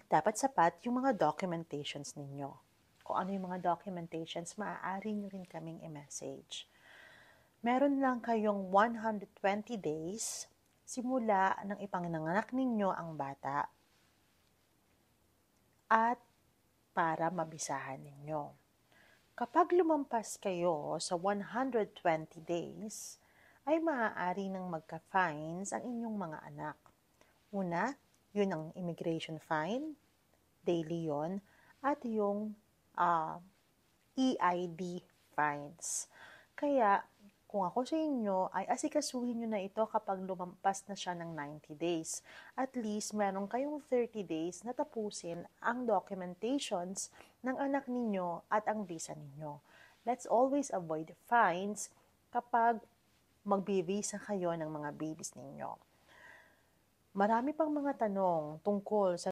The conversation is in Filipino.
dapat sapat yung mga documentations ninyo. Kung ano yung mga documentations, maaari nyo rin kaming i-message. Meron lang kayong 120 days simula nang ipanganak ninyo ang bata at para mabisahan ninyo. Kapag lumampas kayo sa 120 days, ay maaari nang magka-fines ang inyong mga anak. Una, yun ang immigration fine, daily yon, at yung EID fines. Kaya, kung ako sa inyo, ay asikasuhin nyo na ito kapag lumampas na siya ng 90 days. At least, meron kayong 30 days na tapusin ang documentations ng anak ninyo at ang visa ninyo. Let's always avoid fines kapag magbi-visa kayo ng mga babies ninyo. Marami pang mga tanong tungkol sa